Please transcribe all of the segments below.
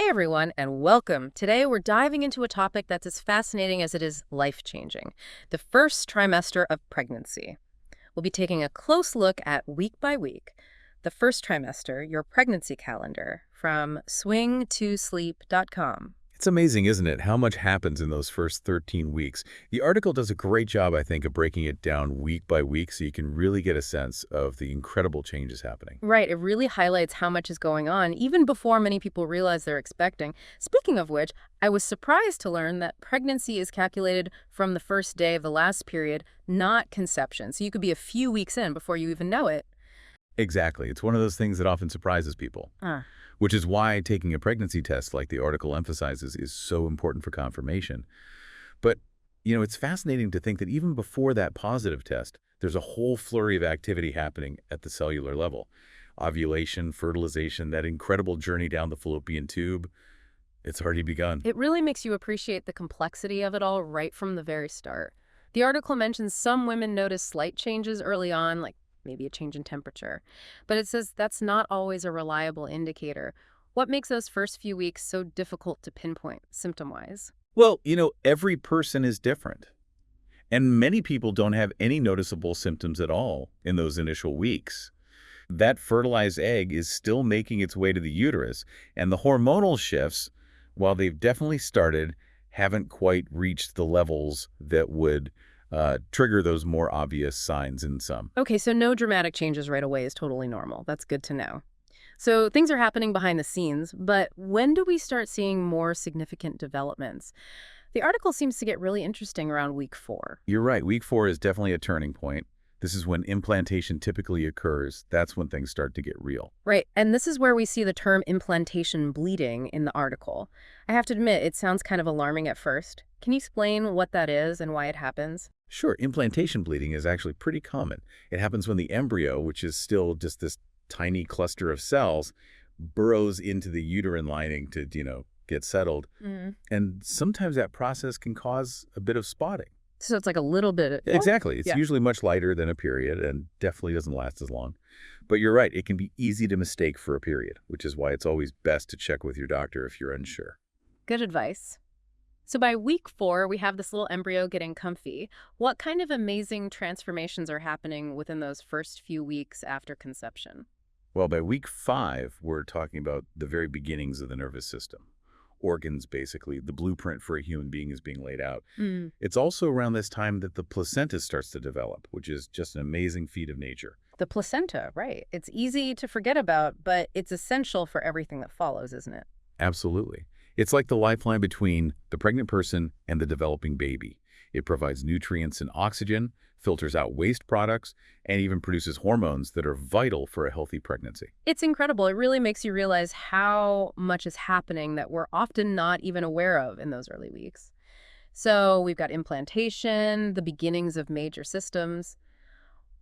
Hey everyone, and welcome. Today we're diving into a topic that's as fascinating as it is life-changing, the first trimester of pregnancy. We'll be taking a close look at week by week, the first trimester, your pregnancy calendar, from swingtosleep.com. It's amazing, isn't it, how much happens in those first 13 weeks. The article does a great job, I think, of breaking it down week by week so you can really get a sense of the incredible changes happening. Right, it really highlights how much is going on, even before many people realize they're expecting. Speaking of which, I was surprised to learn that pregnancy is calculated from the first day of the last period, not conception. So you could be a few weeks in before you even know it. Exactly. It's one of those things that often surprises people, Ah. which is why taking a pregnancy test, like the article emphasizes, is so important for confirmation. But, it's fascinating to think that even before that positive test, there's a whole flurry of activity happening at the cellular level. Ovulation, fertilization, that incredible journey down the fallopian tube, it's already begun. It really makes you appreciate the complexity of it all right from the very start. The article mentions some women notice slight changes early on, like maybe a change in temperature, but it says that's not always a reliable indicator. What makes those first few weeks so difficult to pinpoint symptom-wise? Well, every person is different. And many people don't have any noticeable symptoms at all in those initial weeks. That fertilized egg is still making its way to the uterus, and the hormonal shifts, while they've definitely started, haven't quite reached the levels that would trigger those more obvious signs in some. Okay, so no dramatic changes right away is totally normal. That's good to know. So things are happening behind the scenes, but when do we start seeing more significant developments? The article seems to get really interesting around week 4. You're right. Week 4 is definitely a turning point. This is when implantation typically occurs. That's when things start to get real. Right, and this is where we see the term implantation bleeding in the article. I have to admit, it sounds kind of alarming at first. Can you explain what that is and why it happens? Sure, implantation bleeding is actually pretty common. It happens when the embryo, which is still just this tiny cluster of cells, burrows into the uterine lining to, get settled. And sometimes that process can cause a bit of spotting. So it's like a little bit. Exactly. It's Yeah. usually much lighter than a period and definitely doesn't last as long. But you're right, it can be easy to mistake for a period, which is why it's always best to check with your doctor if you're unsure. Good advice. So by week 4, we have this little embryo getting comfy. What kind of amazing transformations are happening within those first few weeks after conception? Well, by week 5, we're talking about the very beginnings of the nervous system. Organs, basically. The blueprint for a human being is being laid out. It's also around this time that the placenta starts to develop, which is just an amazing feat of nature. The placenta, right. It's easy to forget about, but it's essential for everything that follows, isn't it? Absolutely. It's like the lifeline between the pregnant person and the developing baby. It provides nutrients and oxygen, filters out waste products, and even produces hormones that are vital for a healthy pregnancy. It's incredible. It really makes you realize how much is happening that we're often not even aware of in those early weeks. So we've got implantation, the beginnings of major systems.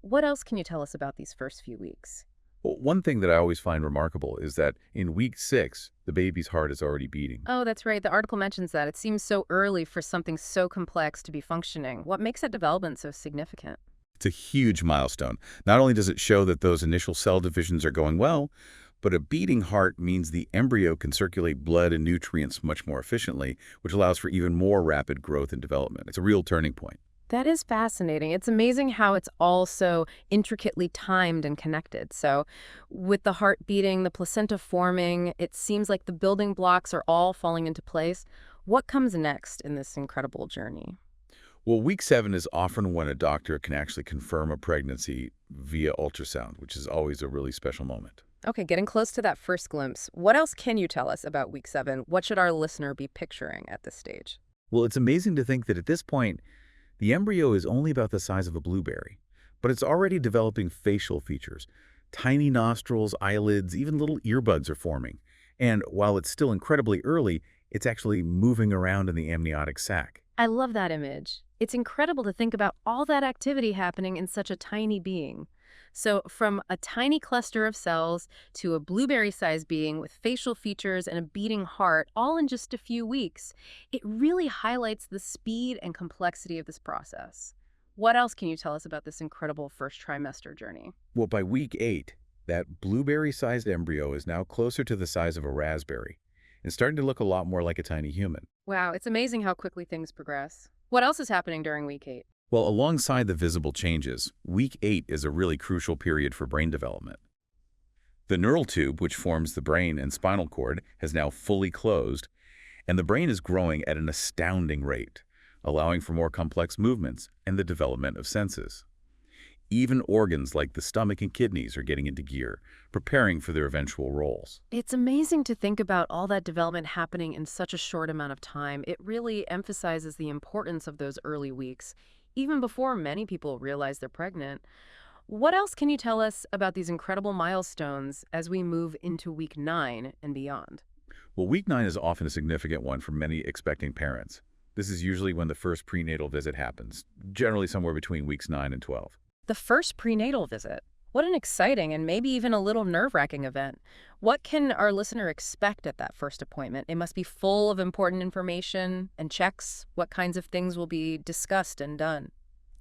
What else can you tell us about these first few weeks? Well, one thing that I always find remarkable is that in week 6, the baby's heart is already beating. Oh, that's right. The article mentions that. It seems so early for something so complex to be functioning. What makes that development so significant? It's a huge milestone. Not only does it show that those initial cell divisions are going well, but a beating heart means the embryo can circulate blood and nutrients much more efficiently, which allows for even more rapid growth and development. It's a real turning point. That is fascinating. It's amazing how it's all so intricately timed and connected. So with the heart beating, the placenta forming, it seems like the building blocks are all falling into place. What comes next in this incredible journey? Well, week 7 is often when a doctor can actually confirm a pregnancy via ultrasound, which is always a really special moment. Okay, getting close to that first glimpse. What else can you tell us about week 7? What should our listener be picturing at this stage? Well, it's amazing to think that at this point, the embryo is only about the size of a blueberry, but it's already developing facial features. Tiny nostrils, eyelids, even little earbuds are forming. And while it's still incredibly early, it's actually moving around in the amniotic sac. I love that image. It's incredible to think about all that activity happening in such a tiny being. So from a tiny cluster of cells to a blueberry-sized being with facial features and a beating heart, all in just a few weeks, it really highlights the speed and complexity of this process. What else can you tell us about this incredible first trimester journey? Well, by week 8, that blueberry-sized embryo is now closer to the size of a raspberry. and starting to look a lot more like a tiny human. Wow, it's amazing how quickly things progress. What else is happening during week 8? Well, alongside the visible changes, week 8 is a really crucial period for brain development. The neural tube, which forms the brain and spinal cord, has now fully closed, and the brain is growing at an astounding rate, allowing for more complex movements and the development of senses. Even organs like the stomach and kidneys are getting into gear, preparing for their eventual roles. It's amazing to think about all that development happening in such a short amount of time. It really emphasizes the importance of those early weeks, even before many people realize they're pregnant. What else can you tell us about these incredible milestones as we move into week 9 and beyond? Well, week 9 is often a significant one for many expecting parents. This is usually when the first prenatal visit happens, generally somewhere between weeks 9 and 12. The first prenatal visit. What an exciting and maybe even a little nerve-wracking event. What can our listener expect at that first appointment? It must be full of important information and checks. What kinds of things will be discussed and done?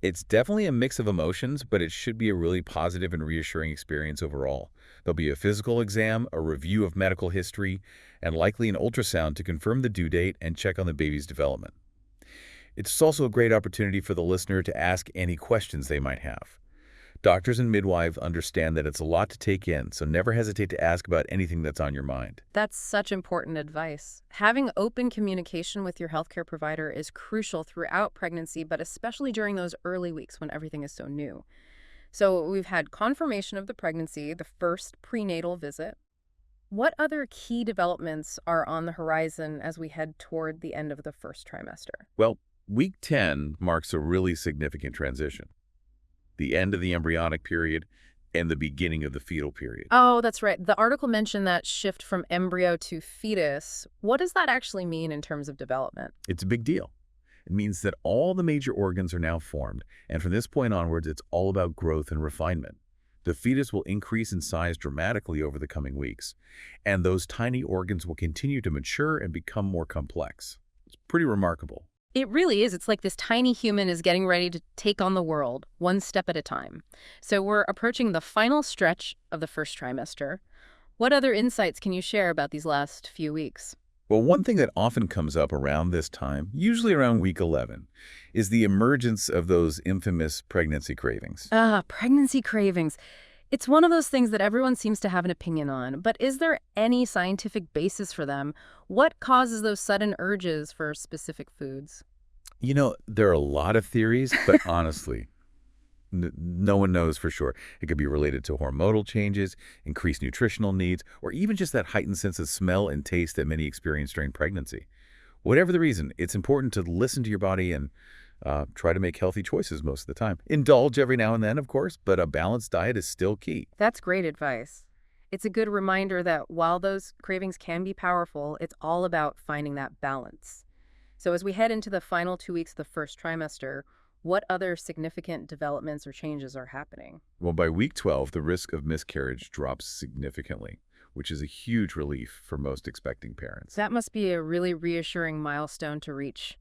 It's definitely a mix of emotions, but it should be a really positive and reassuring experience overall. There'll be a physical exam, a review of medical history, and likely an ultrasound to confirm the due date and check on the baby's development. It's also a great opportunity for the listener to ask any questions they might have. Doctors and midwives understand that it's a lot to take in, so never hesitate to ask about anything that's on your mind. That's such important advice. Having open communication with your healthcare provider is crucial throughout pregnancy, but especially during those early weeks when everything is so new. So we've had confirmation of the pregnancy, the first prenatal visit. What other key developments are on the horizon as we head toward the end of the first trimester? Well, week 10 marks a really significant transition. The end of the embryonic period and the beginning of the fetal period. Oh, that's right. The article mentioned that shift from embryo to fetus. What does that actually mean in terms of development? It's a big deal. It means that all the major organs are now formed, and from this point onwards, it's all about growth and refinement. The fetus will increase in size dramatically over the coming weeks, and those tiny organs will continue to mature and become more complex. It's pretty remarkable. It really is. It's like this tiny human is getting ready to take on the world, one step at a time. So we're approaching the final stretch of the first trimester. What other insights can you share about these last few weeks? Well, one thing that often comes up around this time, usually around week 11, is the emergence of those infamous pregnancy cravings. Pregnancy cravings. It's one of those things that everyone seems to have an opinion on, but is there any scientific basis for them? What causes those sudden urges for specific foods? You know, there are a lot of theories, but honestly, no one knows for sure. It could be related to hormonal changes, increased nutritional needs, or even just that heightened sense of smell and taste that many experience during pregnancy. Whatever the reason, it's important to listen to your body and try to make healthy choices most of the time. Indulge every now and then, of course, but a balanced diet is still key. That's great advice. It's a good reminder that while those cravings can be powerful, it's all about finding that balance. So as we head into the final 2 weeks of the first trimester, what other significant developments or changes are happening? Well, by week 12, the risk of miscarriage drops significantly, which is a huge relief for most expecting parents. That must be a really reassuring milestone to reach.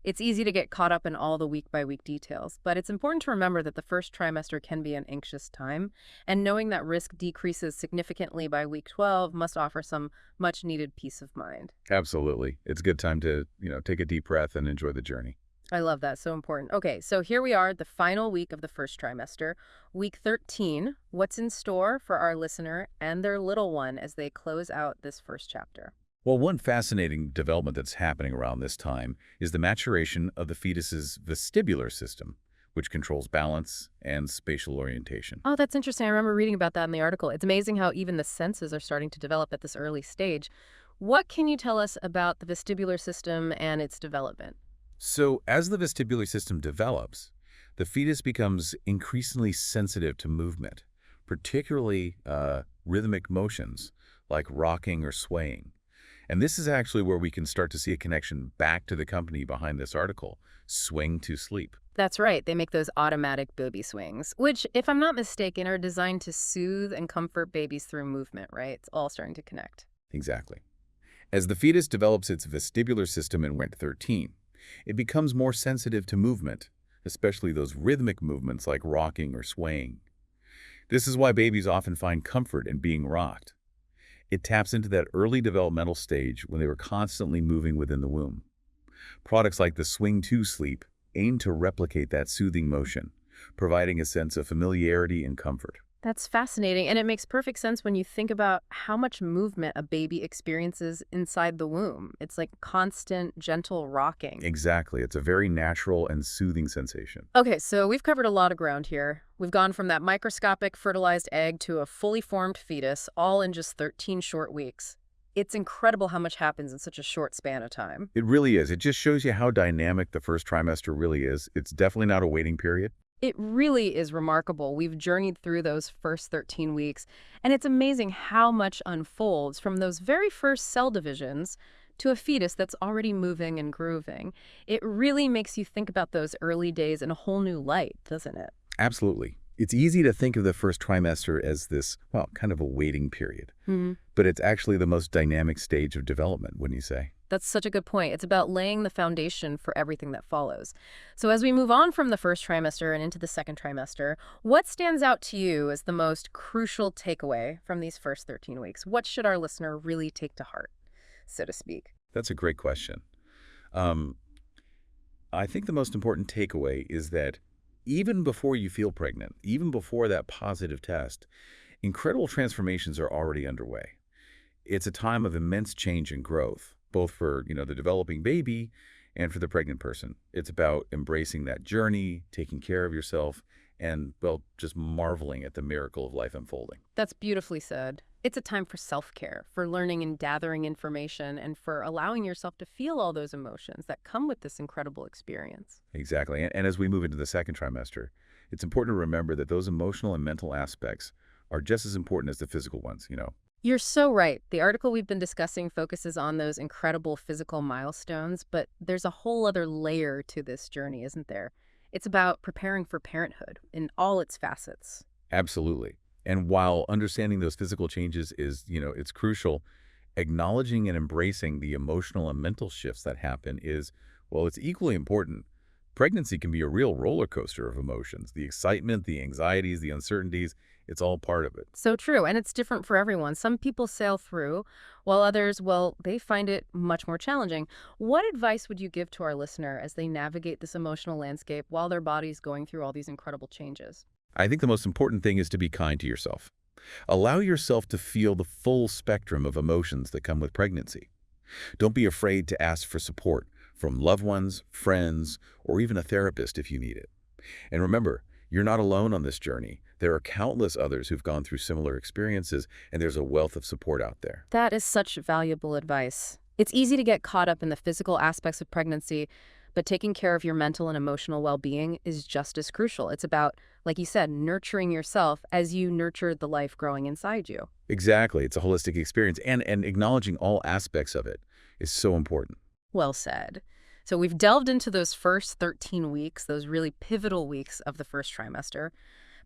It's easy to get caught up in all the week-by-week details, but it's important to remember that the first trimester can be an anxious time, and knowing that risk decreases significantly by week 12 must offer some much-needed peace of mind. Absolutely. It's a good time to, take a deep breath and enjoy the journey. I love that. So important. Okay, so here we are, the final week of the first trimester, week 13. What's in store for our listener and their little one as they close out this first chapter? Well, one fascinating development that's happening around this time is the maturation of the fetus's vestibular system, which controls balance and spatial orientation. Oh, that's interesting. I remember reading about that in the article. It's amazing how even the senses are starting to develop at this early stage. What can you tell us about the vestibular system and its development? So as the vestibular system develops, the fetus becomes increasingly sensitive to movement, particularly rhythmic motions like rocking or swaying. And this is actually where we can start to see a connection back to the company behind this article, Swing to Sleep. That's right. They make those automatic booby swings, which, if I'm not mistaken, are designed to soothe and comfort babies through movement, right? It's all starting to connect. Exactly. As the fetus develops its vestibular system in week 13, it becomes more sensitive to movement, especially those rhythmic movements like rocking or swaying. This is why babies often find comfort in being rocked. It taps into that early developmental stage when they were constantly moving within the womb. Products like the Swing 2 sleep aim to replicate that soothing motion, providing a sense of familiarity and comfort. That's fascinating, and it makes perfect sense when you think about how much movement a baby experiences inside the womb. It's like constant, gentle rocking. Exactly. It's a very natural and soothing sensation. Okay, so we've covered a lot of ground here. We've gone from that microscopic fertilized egg to a fully formed fetus, all in just 13 short weeks. It's incredible how much happens in such a short span of time. It really is. It just shows you how dynamic the first trimester really is. It's definitely not a waiting period. It really is remarkable. We've journeyed through those first 13 weeks, and it's amazing how much unfolds from those very first cell divisions to a fetus that's already moving and grooving. It really makes you think about those early days in a whole new light, doesn't it? Absolutely. It's easy to think of the first trimester as this, well, kind of a waiting period. But it's actually the most dynamic stage of development, wouldn't you say? That's such a good point. It's about laying the foundation for everything that follows. So as we move on from the first trimester and into the second trimester, what stands out to you as the most crucial takeaway from these first 13 weeks? What should our listener really take to heart, so to speak? That's a great question. Um, I think the most important takeaway is that even before you feel pregnant, even before that positive test, incredible transformations are already underway. It's a time of immense change and growth, both for, the developing baby and for the pregnant person. It's about embracing that journey, taking care of yourself, and, well, just marveling at the miracle of life unfolding. That's beautifully said. It's a time for self-care, for learning and gathering information, and for allowing yourself to feel all those emotions that come with this incredible experience. Exactly. And as we move into the second trimester, it's important to remember that those emotional and mental aspects are just as important as the physical ones. You're so right. The article we've been discussing focuses on those incredible physical milestones, but there's a whole other layer to this journey, isn't there? It's about preparing for parenthood in all its facets. Absolutely. And while understanding those physical changes is, it's crucial, acknowledging and embracing the emotional and mental shifts that happen is, well, it's equally important. Pregnancy can be a real roller coaster of emotions. The excitement, the anxieties, the uncertainties, it's all part of it. So true, and it's different for everyone. Some people sail through, while others, well, they find it much more challenging. What advice would you give to our listener as they navigate this emotional landscape while their body's going through all these incredible changes? I think the most important thing is to be kind to yourself. Allow yourself to feel the full spectrum of emotions that come with pregnancy. Don't be afraid to ask for support from loved ones, friends, or even a therapist if you need it. And remember, you're not alone on this journey. There are countless others who've gone through similar experiences, and there's a wealth of support out there. That is such valuable advice. It's easy to get caught up in the physical aspects of pregnancy, but taking care of your mental and emotional well-being is just as crucial. It's about, like you said, nurturing yourself as you nurture the life growing inside you. Exactly. It's a holistic experience, and acknowledging all aspects of it is so important. Well said. So we've delved into those first 13 weeks, those really pivotal weeks of the first trimester.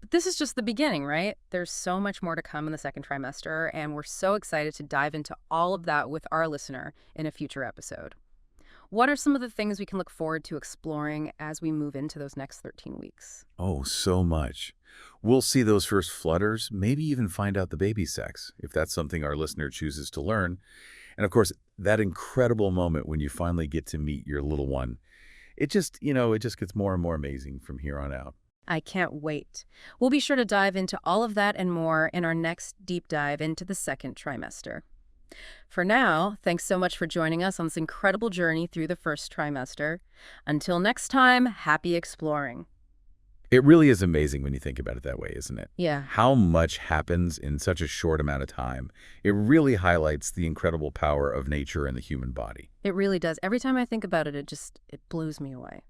But this is just the beginning, right? There's so much more to come in the second trimester, and we're so excited to dive into all of that with our listener in a future episode. What are some of the things we can look forward to exploring as we move into those next 13 weeks? Oh, so much. We'll see those first flutters, maybe even find out the baby sex, if that's something our listener chooses to learn. And of course, that incredible moment when you finally get to meet your little one. It just gets more and more amazing from here on out. I can't wait. We'll be sure to dive into all of that and more in our next deep dive into the second trimester. For now, thanks so much for joining us on this incredible journey through the first trimester. Until next time, happy exploring. It really is amazing when you think about it that way, isn't it? Yeah. How much happens in such a short amount of time. It really highlights the incredible power of nature and the human body. It really does. Every time I think about it, it blows me away.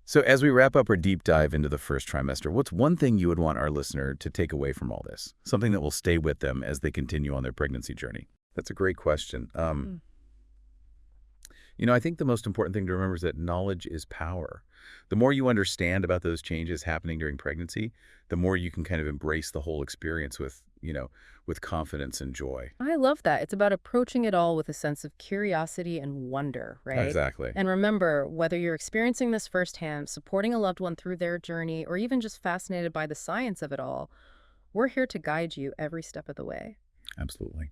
So as we wrap up our deep dive into the first trimester, what's one thing you would want our listener to take away from all this? Something that will stay with them as they continue on their pregnancy journey? That's a great question. I think the most important thing to remember is that knowledge is power. The more you understand about those changes happening during pregnancy, the more you can kind of embrace the whole experience with confidence and joy. I love that. It's about approaching it all with a sense of curiosity and wonder, right? Exactly. And remember, whether you're experiencing this firsthand, supporting a loved one through their journey, or even just fascinated by the science of it all, we're here to guide you every step of the way. Absolutely.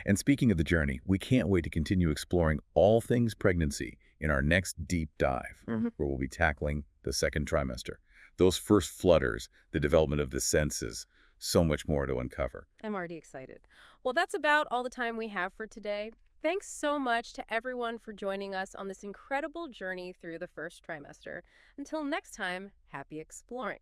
And speaking of the journey, we can't wait to continue exploring all things pregnancy in our next deep dive, where we'll be tackling the second trimester, those first flutters, the development of the senses, so much more to uncover. I'm already excited. Well, that's about all the time we have for today. Thanks so much to everyone for joining us on this incredible journey through the first trimester. Until next time, happy exploring.